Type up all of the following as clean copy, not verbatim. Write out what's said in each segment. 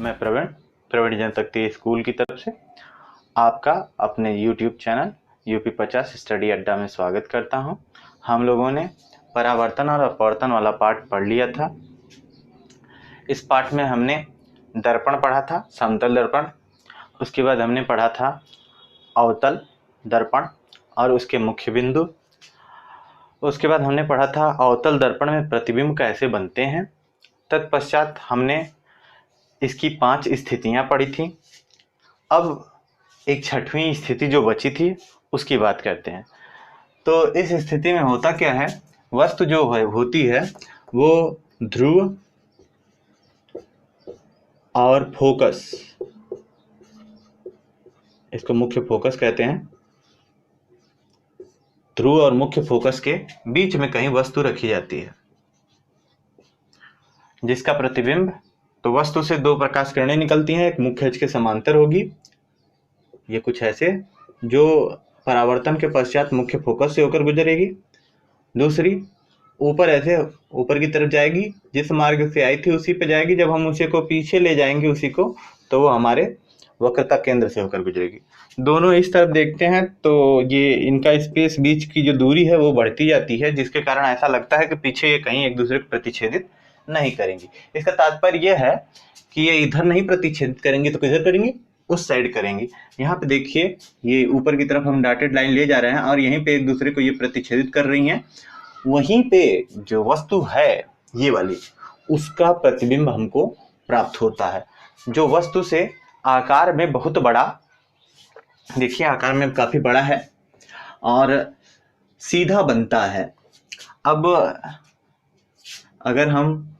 मैं प्रवीण जनशक्ति स्कूल की तरफ से आपका अपने YouTube चैनल UP50 स्टडी अड्डा में स्वागत करता हूं। हम लोगों ने परावर्तन और अपवर्तन वाला पाठ पढ़ लिया था। इस पाठ में हमने दर्पण पढ़ा था, समतल दर्पण। उसके बाद हमने पढ़ा था अवतल दर्पण और उसके मुख्य बिंदु। उसके बाद हमने पढ़ा था अवतल दर्पण में प्रतिबिंब कैसे बनते हैं। तत्पश्चात हमने इसकी 5 स्थितियां पढ़ी थी। अब एक 6वीं स्थिति जो बची थी उसकी बात करते हैं। तो इस स्थिति में होता क्या है, वस्तु जो होती है वो ध्रुव और फोकस, इसको मुख्य फोकस कहते हैं, ध्रुव और मुख्य फोकस के बीच में कहीं वस्तु रखी जाती है जिसका प्रतिबिंब, तो वस्तु से 2 प्रकाश किरणें निकलती हैं। एक मुख्य अक्ष के समांतर होगी, ये कुछ ऐसे, जो परावर्तन के पश्चात मुख्य फोकस से होकर गुजरेगी। दूसरी ऊपर ऐसे ऊपर की तरफ जाएगी, जिस मार्ग से आई थी उसी पे जाएगी। जब हम उसी को पीछे ले जाएंगे उसी को, तो वो हमारे वक्रता केंद्र से होकर गुजरेगी। दोनों इस तरफ देखते हैं तो ये इनका स्पेस, बीच की जो दूरी है वो बढ़ती जाती है, जिसके कारण ऐसा लगता है कि पीछे ये कहीं एक दूसरे को प्रतिच्छेदित नहीं करेंगी। इसका तात्पर्य यह है कि ये इधर नहीं प्रतिच्छेदित करेंगी तो किधर करेंगी, उस साइड करेंगी। यहाँ पे देखिए, ये ऊपर की तरफ हम डॉटेड लाइन ले जा रहे हैं और यहीं पे एक दूसरे को ये प्रतिच्छेदित कर रही हैं। वहीं पे जो वस्तु है ये वाली, उसका प्रतिबिंब हमको प्राप्त होता है, जो वस्तु से आकार में बहुत बड़ा, देखिए आकार में काफी बड़ा है और सीधा बनता है। अब अगर हम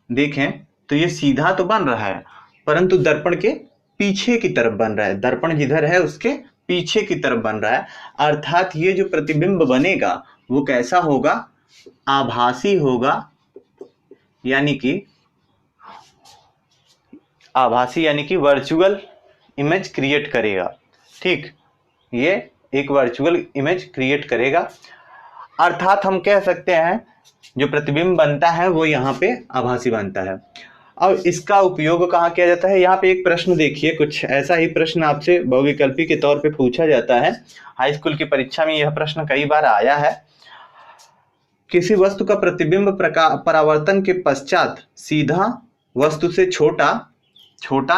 देखें तो ये सीधा तो बन रहा है, परंतु दर्पण के पीछे की तरफ बन रहा है। दर्पण जिधर है उसके पीछे की तरफ बन रहा है। अर्थात ये जो प्रतिबिंब बनेगा वो कैसा होगा, आभासी होगा, यानी कि वर्चुअल इमेज क्रिएट करेगा। ठीक, ये एक वर्चुअल इमेज क्रिएट करेगा। अर्थात हम कह सकते हैं जो प्रतिबिंब बनता है वो यहाँ पे आभासी बनता है। अब इसका उपयोग कहाँ किया जाता है, यहाँ पे एक प्रश्न देखिए, कुछ ऐसा ही प्रश्न आपसे बहुविकल्पी के तौर पे पूछा जाता है। हाई स्कूल की परीक्षा में यह प्रश्न कई बार आया है। किसी वस्तु का प्रतिबिंब परावर्तन के पश्चात सीधा वस्तु से छोटा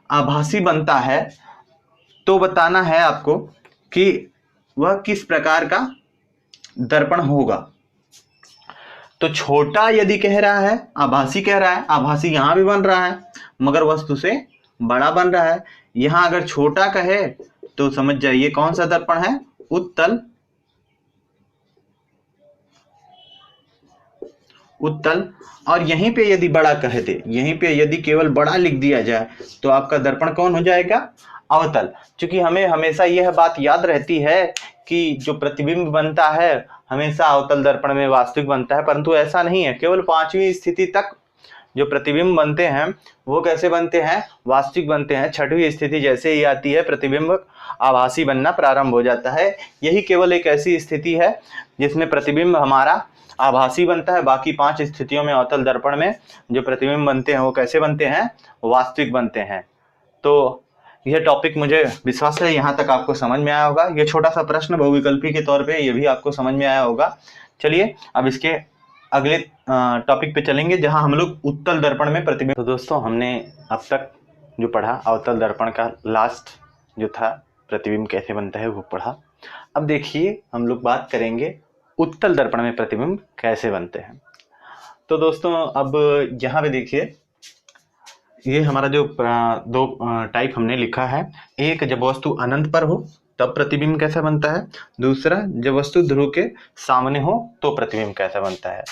आभासी बनता है, तो बताना है आपको कि वह किस प्रकार का दर्पण होगा। तो छोटा यदि कह रहा है, आभासी कह रहा है, आभासी यहां भी बन रहा है मगर वस्तु से बड़ा बन रहा है। यहां अगर छोटा कहे तो समझ जाइए कौन सा दर्पण है, उत्तल। और यहीं पे यदि बड़ा कह दे, यहीं पे यदि केवल बड़ा लिख दिया जाए तो आपका दर्पण कौन हो जाएगा, अवतल। क्योंकि हमें हमेशा यह बात याद रहती है कि जो प्रतिबिंब बनता है हमेशा अवतल दर्पण में वास्तविक बनता है, परंतु ऐसा नहीं है। केवल 5वीं स्थिति तक जो प्रतिबिंब बनते हैं वो कैसे बनते हैं, वास्तविक बनते हैं। 6वीं स्थिति जैसे ही आती है प्रतिबिंब आभासी बनना प्रारंभ हो जाता है। यही केवल एक ऐसी स्थिति है जिसमें प्रतिबिंब हमारा आभासी बनता है। बाकी 5 स्थितियों में अवतल दर्पण में जो प्रतिबिंब बनते हैं वो कैसे बनते हैं, वास्तविक बनते हैं। तो यह टॉपिक मुझे विश्वास है यहाँ तक आपको समझ में आया होगा। ये छोटा सा प्रश्न बहुविकल्पी के तौर पे ये भी आपको समझ में आया होगा। चलिए अब इसके अगले टॉपिक पे चलेंगे जहाँ हम लोग उत्तल दर्पण में प्रतिबिंब। तो दोस्तों, हमने अब तक जो पढ़ा अवतल दर्पण का लास्ट जो था प्रतिबिंब कैसे बनता है वो पढ़ा। अब देखिए हम लोग बात करेंगे उत्तल दर्पण में प्रतिबिंब कैसे बनते हैं। तो दोस्तों अब यहाँ पे देखिए, ये हमारा जो 2 टाइप हमने लिखा है। एक, जब वस्तु अनंत पर हो तब प्रतिबिंब कैसा बनता है। दूसरा, जब वस्तु ध्रुव के सामने हो तो प्रतिबिंब कैसा बनता है।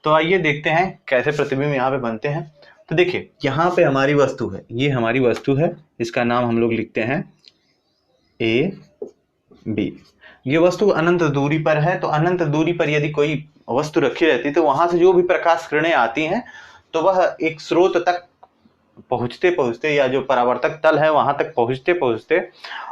तो आइए देखते हैं कैसे प्रतिबिंब यहाँ पे बनते हैं। तो देखिए यहाँ पे हमारी वस्तु है, ये हमारी वस्तु है, इसका नाम हम लोग लिखते हैं ए बी। ये वस्तु अनंत दूरी पर है, तो अनंत दूरी पर यदि कोई वस्तु रखी रहती तो वहां से जो भी प्रकाश किरणें आती हैं तो वह एक स्रोत तक पहुंचते या जो परावर्तक तल है वहां तक पहुंचते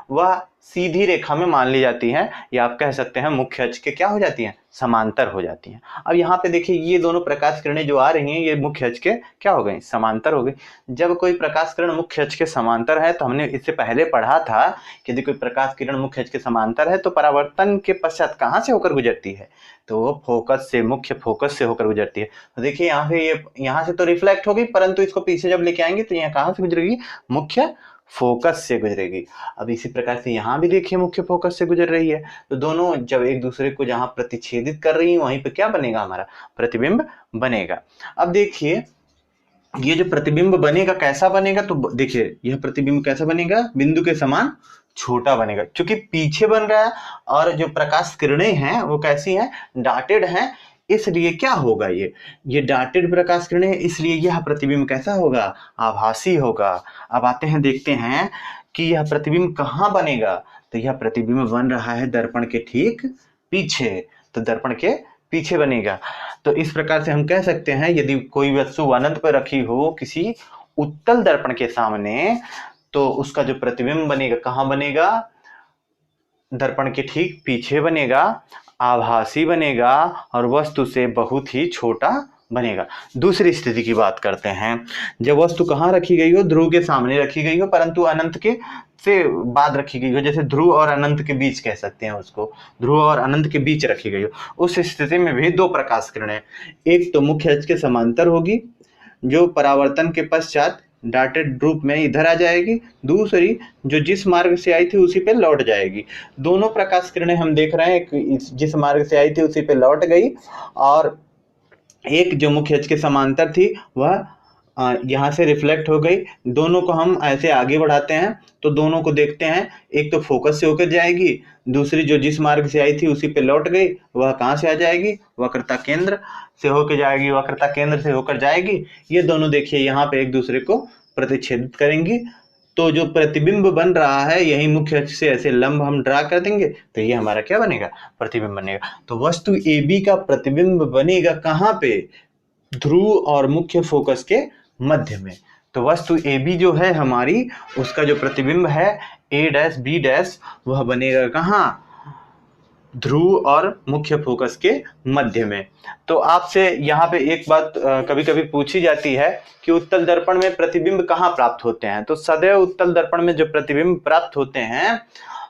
वह सीधी रेखा में मान ली जाती हैं, या आप कह सकते हैं मुख्य अक्ष के क्या हो जाती हैं, समांतर हो जाती हैं। अब यहाँ पे देखिए ये दोनों प्रकाश किरणें जो आ रही हैं ये मुख्य अक्ष के क्या हो गई, समांतर हो गई। जब कोई प्रकाश किरण मुख्य अक्ष के समांतर है, तो हमने इससे पहले पढ़ा था कि यदि कोई प्रकाश किरण मुख्य अक्ष के समांतर है तो परावर्तन के पश्चात कहाँ से होकर गुजरती है, तो वो फोकस से, मुख्य फोकस से होकर गुजरती है। तो देखिए यहाँ से ये यहाँ से तो रिफ्लेक्ट होगी, परंतु इसको पीछे जब लेके आएंगे तो यहाँ कहाँ से गुजरेगी, मुख्य फोकस से गुजरेगी। अब इसी प्रकार से यहाँ भी देखिए मुख्य फोकस से गुजर रही है, तो दोनों जब एक दूसरे को जहाँ प्रतिच्छेदित कर रही है वहीं पे क्या बनेगा, हमारा प्रतिबिंब बनेगा। अब देखिए ये जो प्रतिबिंब बनेगा कैसा बनेगा, तो देखिए यह प्रतिबिंब कैसा बनेगा, बिंदु के समान छोटा बनेगा, क्योंकि पीछे बन रहा है और जो प्रकाश किरणें हैं वो कैसी हैं, डाटेड हैं, इसलिए क्या होगा, ये डाटेड प्रकाश किरणें, इसलिए यह प्रतिबिंब कैसा होगा, आभासी होगा। अब आते हैं देखते हैं कि यह प्रतिबिंब कहाँ बनेगा, तो यह प्रतिबिंब बन रहा है दर्पण के ठीक पीछे, तो दर्पण के पीछे बनेगा। तो इस प्रकार से हम कह सकते हैं यदि कोई वस्तु अनंत पर रखी हो किसी उत्तल दर्पण के सामने, तो उसका जो प्रतिबिंब बनेगा कहाँ बनेगा, दर्पण के ठीक पीछे बनेगा, आभासी बनेगा और वस्तु से बहुत ही छोटा बनेगा। दूसरी स्थिति की बात करते हैं, जब वस्तु कहाँ रखी गई हो, ध्रुव के सामने रखी गई हो, परंतु अनंत के से बाद रखी गई हो, जैसे ध्रुव और अनंत के बीच कह सकते हैं उसको, ध्रुव और अनंत के बीच रखी गई हो, उस स्थिति में भी दो प्रकाश किरणें, एक तो मुख्य अक्ष के समांतर होगी जो परावर्तन के पश्चात डाटेड रूप में इधर आ जाएगी, दूसरी जो जिस मार्ग से आई थी उसी पे लौट जाएगी। दोनों प्रकाश किरणें हम देख रहे हैं, जिस मार्ग से आई थी उसी पे लौट गई, और एक जो मुख्य अक्ष के समांतर थी वह यहाँ से रिफ्लेक्ट हो गई। दोनों को हम ऐसे आगे बढ़ाते हैं तो दोनों को देखते हैं, एक तो फोकस से होकर जाएगी, दूसरी जो जिस मार्ग से आई थी उसी पे लौट गई, वह कहाँ से आ जाएगी, वक्रता केंद्र से होकर जाएगी, वक्रता केंद्र से होकर जाएगी। ये दोनों देखिए यहाँ पे एक दूसरे को प्रतिच्छेदित करेंगी, तो जो प्रतिबिंब बन रहा है यही मुख्य अक्ष से ऐसे लंब हम ड्रा कर देंगे, तो ये हमारा क्या बनेगा, प्रतिबिंब बनेगा। तो वस्तु AB का प्रतिबिंब बनेगा कहाँ पे, ध्रुव और मुख्य फोकस के मध्य में। तो वस्तु AB जो है हमारी, उसका जो प्रतिबिंब है A', B', वह बनेगा कहाँ, ध्रुव और मुख्य फोकस के मध्य में। तो आपसे यहाँ पे एक बात कभी कभी पूछी जाती है कि उत्तल दर्पण में प्रतिबिंब कहाँ प्राप्त होते हैं, तो सदैव उत्तल दर्पण में जो प्रतिबिंब प्राप्त होते हैं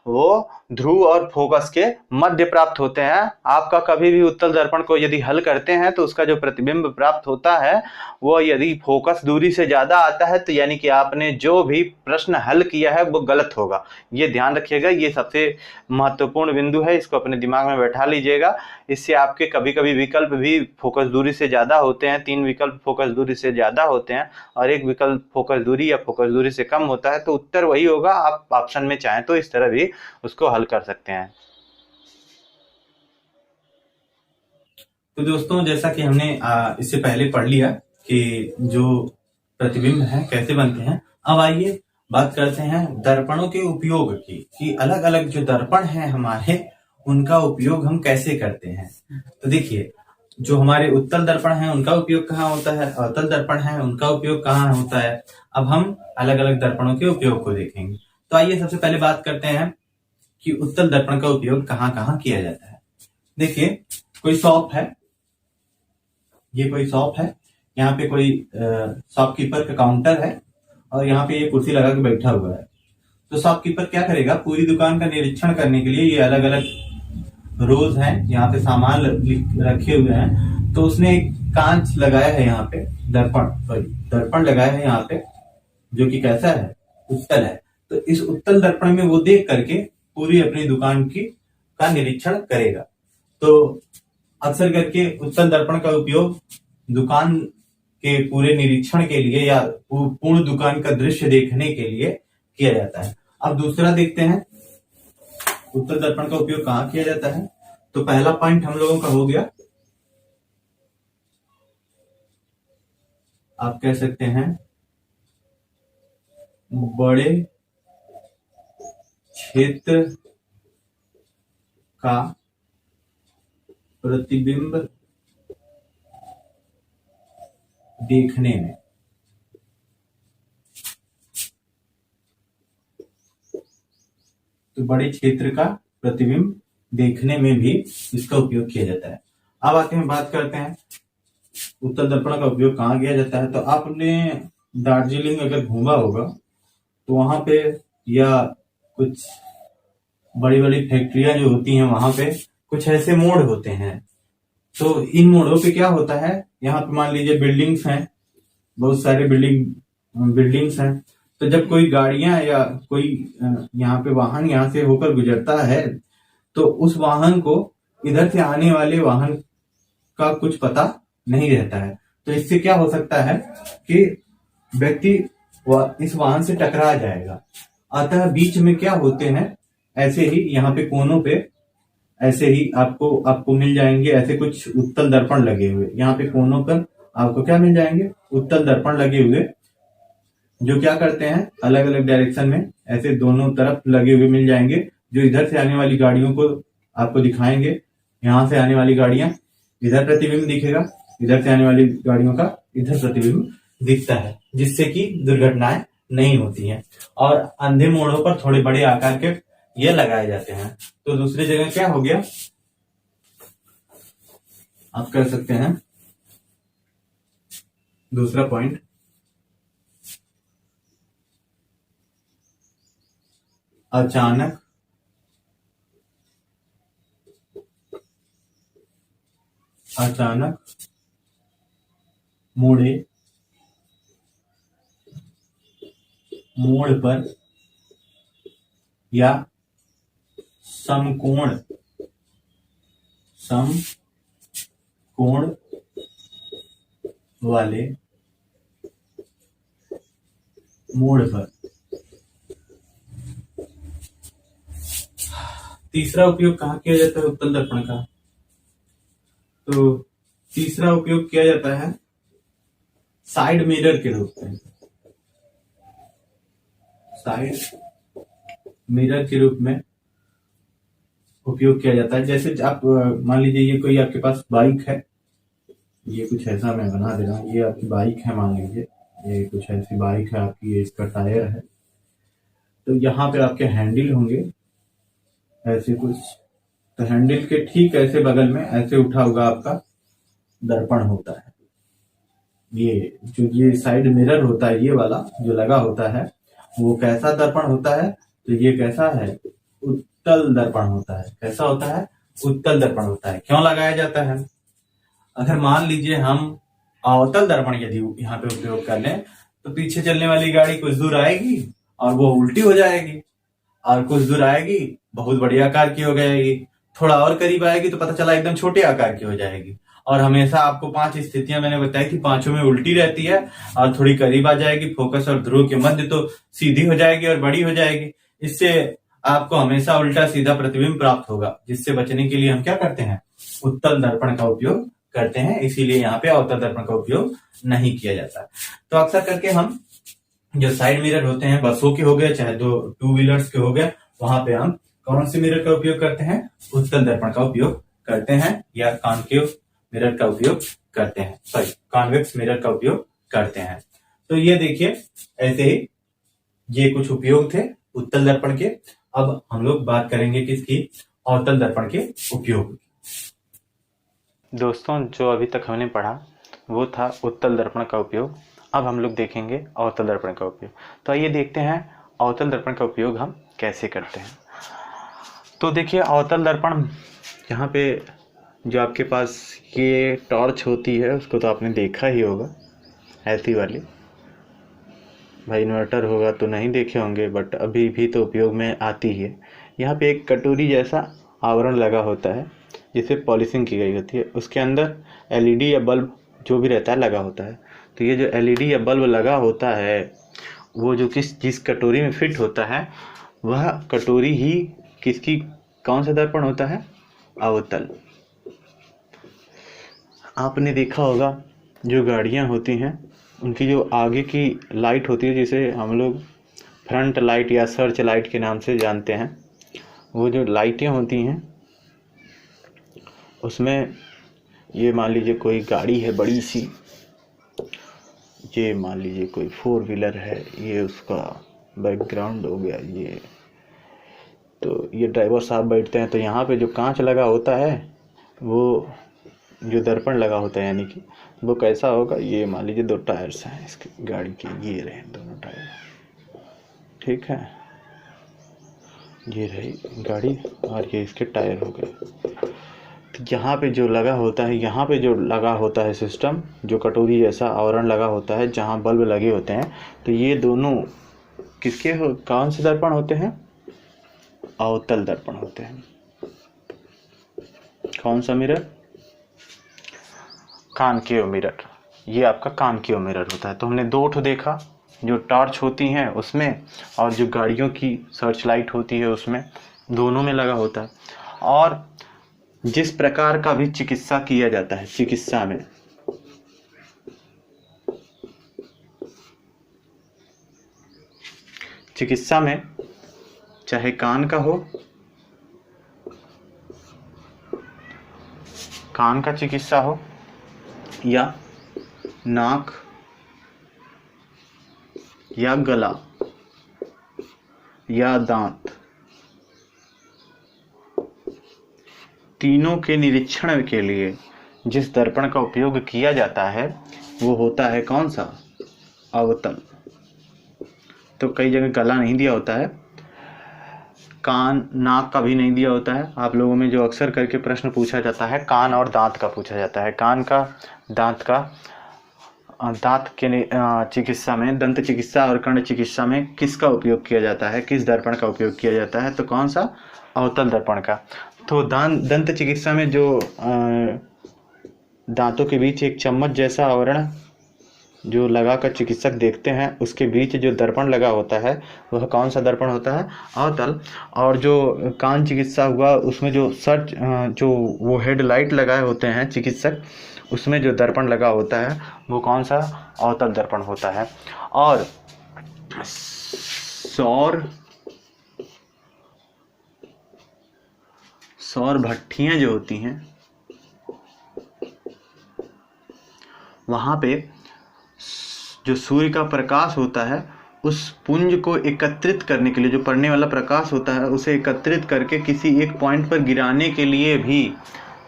वो ध्रुव और फोकस के मध्य प्राप्त होते हैं। आपका कभी भी उत्तल दर्पण को यदि हल करते हैं तो उसका जो प्रतिबिंब प्राप्त होता है वो यदि फोकस दूरी से ज्यादा आता है तो यानी कि आपने जो भी प्रश्न हल किया है वो गलत होगा। ये ध्यान रखिएगा, ये सबसे महत्वपूर्ण बिंदु है, इसको अपने दिमाग में बैठा लीजिएगा। इससे आपके कभी कभी विकल्प भी फोकस दूरी से ज्यादा होते हैं, 3 विकल्प फोकस दूरी से ज्यादा होते हैं और एक विकल्प फोकस दूरी या फोकस दूरी से कम होता है, तो उत्तर वही होगा। आप ऑप्शन में चाहें तो इस तरह भी उसको हल कर सकते हैं। तो दोस्तों जैसा कि हमने इससे पहले पढ़ लिया कि जो प्रतिबिंब है कैसे बनते हैं, अब आइए बात करते हैं दर्पणों के उपयोग की, कि अलग अलग जो दर्पण हैं हमारे उनका उपयोग हम कैसे करते हैं। तो देखिए जो हमारे उत्तल दर्पण हैं उनका उपयोग कहाँ होता है, अवतल दर्पण है उनका उपयोग कहाँ होता है। अब हम अलग अलग दर्पणों के उपयोग को देखेंगे। तो आइए सबसे पहले बात करते हैं कि उत्तल दर्पण का उपयोग कहाँ कहाँ किया जाता है। देखिए कोई शॉप है, ये कोई शॉप है, यहाँ पे कोई शॉपकीपर का काउंटर है और यहाँ पे ये कुर्सी लगा के बैठा हुआ है। तो शॉपकीपर क्या करेगा, पूरी दुकान का निरीक्षण करने के लिए ये अलग अलग रोज हैं, यहाँ पे सामान रखे हुए हैं, तो उसने एक कांच लगाया है यहाँ पे, दर्पण लगाया है यहाँ पे, जो कि कैसा है, उत्तल है। तो इस उत्तल दर्पण में वो देख करके पूरी अपनी दुकान की का निरीक्षण करेगा। तो अक्सर करके उत्तल दर्पण का उपयोग दुकान के पूरे निरीक्षण के लिए या पूर्ण दुकान का दृश्य देखने के लिए किया जाता है। अब दूसरा देखते हैं उत्तल दर्पण का उपयोग कहाँ किया जाता है। तो पहला पॉइंट हम लोगों का हो गया, आप कह सकते हैं बड़े क्षेत्र का प्रतिबिंब देखने में। तो बड़े क्षेत्र का प्रतिबिंब देखने में भी इसका उपयोग किया जाता है। अब आते हैं, बात करते हैं उत्तल दर्पण का उपयोग कहाँ किया जाता है। तो आपने दार्जिलिंग अगर घूमा होगा तो वहां पे या कुछ बड़ी बड़ी फैक्ट्रियां जो होती हैं वहां पे कुछ ऐसे मोड़ होते हैं। तो इन मोड़ों पे क्या होता है, यहाँ पे मान लीजिए बिल्डिंग्स हैं, बहुत सारे बिल्डिंग्स हैं। तो जब कोई गाड़ियां या कोई यहाँ पे वाहन यहाँ से होकर गुजरता है तो उस वाहन को इधर से आने वाले वाहन का कुछ पता नहीं रहता है। तो इससे क्या हो सकता है कि व्यक्ति इस वाहन से टकरा जाएगा। अतः बीच में क्या होते हैं, ऐसे ही यहाँ पे कोनों पे ऐसे ही आपको मिल जाएंगे ऐसे कुछ उत्तल दर्पण लगे हुए। यहाँ पे कोनों पर आपको क्या मिल जाएंगे, उत्तल दर्पण लगे हुए, जो क्या करते हैं अलग अलग डायरेक्शन में ऐसे दोनों तरफ लगे हुए मिल जाएंगे, जो इधर से आने वाली गाड़ियों को आपको दिखाएंगे। यहाँ से आने वाली गाड़ियां इधर प्रतिबिंब दिखेगा, इधर से आने वाली गाड़ियों का इधर प्रतिबिंब दिखता है, जिससे कि दुर्घटनाएं नहीं होती हैं। और अंधे मोड़ों पर थोड़े बड़े आकार के ये लगाए जाते हैं। तो दूसरी जगह क्या हो गया, आप कर सकते हैं दूसरा पॉइंट, अचानक मोड़ पर या समकोण वाले मोड़ पर। तीसरा उपयोग कहाँ किया जाता है उत्तल दर्पण का, तो तीसरा उपयोग किया जाता है साइड मिरर के रूप में। साइड मिरर के रूप में उपयोग किया जाता है। जैसे आप मान लीजिए ये कोई आपके पास बाइक है, ये कुछ ऐसा मैं बना दे रहा हूँ, ये आपकी बाइक है, मान लीजिए ये कुछ ऐसी बाइक है आपकी, ये इसका टायर है। तो यहाँ पे आपके हैंडल होंगे ऐसे कुछ, तो हैंडल के ठीक ऐसे बगल में ऐसे उठा हुआ आपका दर्पण होता है। ये साइड मिरर होता है, ये वाला जो लगा होता है वो कैसा दर्पण होता है, तो ये कैसा है, उत्तल दर्पण होता है। कैसा होता है, उत्तल दर्पण होता है। क्यों लगाया जाता है, अगर मान लीजिए हम अवतल दर्पण यदि यहाँ पे उपयोग कर लें तो पीछे चलने वाली गाड़ी कुछ दूर आएगी और वो उल्टी हो जाएगी, और कुछ दूर आएगी बहुत बड़ी आकार की हो जाएगी, थोड़ा और करीब आएगी तो पता चला एकदम छोटे आकार की हो जाएगी। और हमेशा आपको 5 स्थितियां मैंने बताई थी, पांचों में उल्टी रहती है, और थोड़ी करीब आ जाएगी, फोकस और ध्रुव के मध्य तो सीधी हो जाएगी और बड़ी हो जाएगी। इससे आपको हमेशा उल्टा सीधा प्रतिबिंब प्राप्त होगा, जिससे बचने के लिए हम क्या करते हैं, उत्तल दर्पण का उपयोग करते हैं। इसीलिए यहाँ पे अवतल दर्पण का उपयोग नहीं किया जाता। तो अक्सर करके हम जो साइड मिरर होते हैं, बसों के हो गए चाहे टू व्हीलर्स के हो गए, वहां पे हम कौन से मिरर का उपयोग करते हैं, उत्तल दर्पण का उपयोग करते हैं, या कॉन्केव मिरर का उपयोग करते हैं, सॉरी कॉन्वेक्स मिरर का उपयोग करते हैं। तो ये देखिए ऐसे ही ये कुछ उपयोग थे उत्तल दर्पण के। अब हम लोग बात करेंगे किसकी, अवतल दर्पण के उपयोग। दोस्तों जो अभी तक हमने पढ़ा वो था उत्तल दर्पण का उपयोग। अब हम लोग देखेंगे अवतल दर्पण का उपयोग। तो आइए देखते हैं अवतल दर्पण का उपयोग हम कैसे करते हैं। तो देखिए अवतल दर्पण, यहाँ पे जो आपके पास ये टॉर्च होती है उसको तो आपने देखा ही होगा, ऐसी वाली, भाई इन्वर्टर होगा तो नहीं देखे होंगे, बट अभी भी तो उपयोग में आती है। यहाँ पे एक कटोरी जैसा आवरण लगा होता है जिसे पॉलिशिंग की गई होती है, उसके अंदर एलईडी या बल्ब जो भी रहता है लगा होता है। तो ये जो एलईडी या बल्ब लगा होता है वो जो जिस कटोरी में फिट होता है वह कटोरी ही किसकी, कौन सा दर्पण होता है, अवतल। आपने देखा होगा जो गाड़ियाँ होती हैं उनकी जो आगे की लाइट होती है, जिसे हम लोग फ्रंट लाइट या सर्च लाइट के नाम से जानते हैं, वो जो लाइटें होती हैं उसमें ये मान लीजिए कोई गाड़ी है बड़ी सी, ये मान लीजिए कोई 4 व्हीलर है, ये उसका बैकग्राउंड हो गया, ये तो ये ड्राइवर साहब बैठते हैं, तो यहाँ पे जो कांच लगा होता है वो जो दर्पण लगा होता है यानी कि वो कैसा होगा, ये मान लीजिए 2 टायर्स हैं इसकी गाड़ी के, ये रहे दोनों टायर, ठीक है, ये रही गाड़ी और ये इसके टायर हो गए। तो यहाँ पे जो लगा होता है, यहाँ पे जो लगा होता है सिस्टम, जो कटोरी जैसा आवरण लगा होता है जहाँ बल्ब लगे होते हैं, तो ये दोनों किसके कौन से दर्पण होते हैं? अवतल दर्पण होते हैं। कौन सा मिरर? Concave mirror. ये आपका कॉनकेव मिरर होता है। तो हमने 2 ठो देखा, जो टॉर्च होती हैं उसमें और जो गाड़ियों की सर्च लाइट होती है उसमें, दोनों में लगा होता है। और जिस प्रकार का भी चिकित्सा किया जाता है, चिकित्सा में चाहे कान का हो, कान का चिकित्सा हो या नाक या गला या दांत, तीनों के निरीक्षण के लिए जिस दर्पण का उपयोग किया जाता है वो होता है कौन सा? अवतल। तो कई जगह गला नहीं दिया होता है, कान नाक का भी नहीं दिया होता है। आप लोगों में जो अक्सर करके प्रश्न पूछा जाता है, कान और दांत का पूछा जाता है। कान का, दांत का, दांत के चिकित्सा में, दंत चिकित्सा और कर्ण चिकित्सा में किसका उपयोग किया जाता है, किस दर्पण का उपयोग किया जाता है? तो कौन सा? अवतल दर्पण का। तो दंत चिकित्सा में जो दांतों के बीच एक चम्मच जैसा आवरण जो लगाकर चिकित्सक देखते हैं, उसके बीच जो दर्पण लगा होता है वह कौन सा दर्पण होता है? अवतल। और जो कान चिकित्सा हुआ उसमें जो सर्च, जो वो हेडलाइट लगाए होते हैं चिकित्सक, उसमें जो दर्पण लगा होता है वो कौन सा? अवतल दर्पण होता है। और सौर भट्ठियां जो होती हैं, वहां पे जो सूर्य का प्रकाश होता है उस पुंज को एकत्रित करने के लिए, जो पड़ने वाला प्रकाश होता है उसे एकत्रित करके किसी एक पॉइंट पर गिराने के लिए भी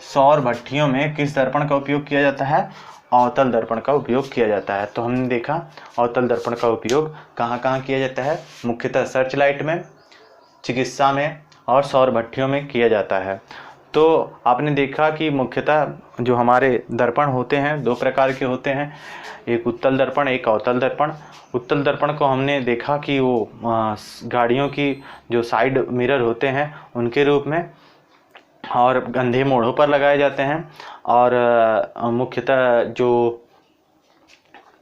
सौर भट्ठियों में किस दर्पण का उपयोग किया जाता है? अवतल दर्पण का उपयोग किया जाता है। तो हमने देखा अवतल दर्पण का उपयोग कहाँ कहाँ किया जाता है? मुख्यतः सर्च लाइट में, चिकित्सा में और सौर भट्ठियों में किया जाता है। तो आपने देखा कि मुख्यतः जो हमारे दर्पण होते हैं 2 प्रकार के होते हैं, एक उत्तल दर्पण, एक अवतल दर्पण। उत्तल दर्पण को हमने देखा कि वो गाड़ियों की जो साइड मिरर होते हैं उनके रूप में और अंधे मोड़ों पर लगाए जाते हैं, और मुख्यतः जो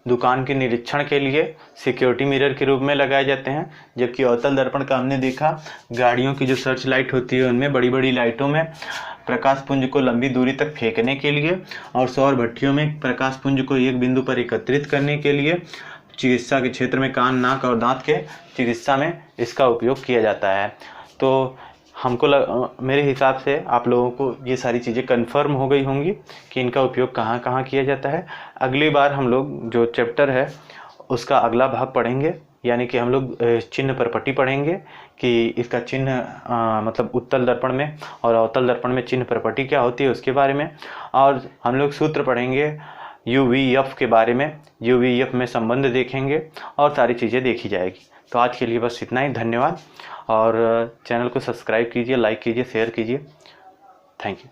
दुकान के निरीक्षण के लिए सिक्योरिटी मिरर के रूप में लगाए जाते हैं। जबकि अवतल दर्पण का हमने देखा गाड़ियों की जो सर्च लाइट होती है उनमें, बड़ी बड़ी लाइटों में प्रकाश पुंज को लंबी दूरी तक फेंकने के लिए, और सौर भट्ठियों में प्रकाश पुंज को एक बिंदु पर एकत्रित करने के लिए, चिकित्सा के क्षेत्र में कान, नाक और दांत के चिकित्सा में इसका उपयोग किया जाता है। तो हमको मेरे हिसाब से आप लोगों को ये सारी चीज़ें कन्फर्म हो गई होंगी कि इनका उपयोग कहाँ कहाँ किया जाता है। अगली बार हम लोग जो चैप्टर है उसका अगला भाग पढ़ेंगे, यानी कि हम लोग चिन्ह पर पट्टी पढ़ेंगे कि इसका चिन्ह मतलब उत्तल दर्पण में और अवतल दर्पण में चिन्ह पर पट्टी क्या होती है उसके बारे में, और हम लोग सूत्र पढ़ेंगे UVF के बारे में, UVF में संबंध देखेंगे और सारी चीज़ें देखी जाएगी। तो आज के लिए बस इतना ही। धन्यवाद। और चैनल को सब्सक्राइब कीजिए, लाइक कीजिए, शेयर कीजिए। Thank you.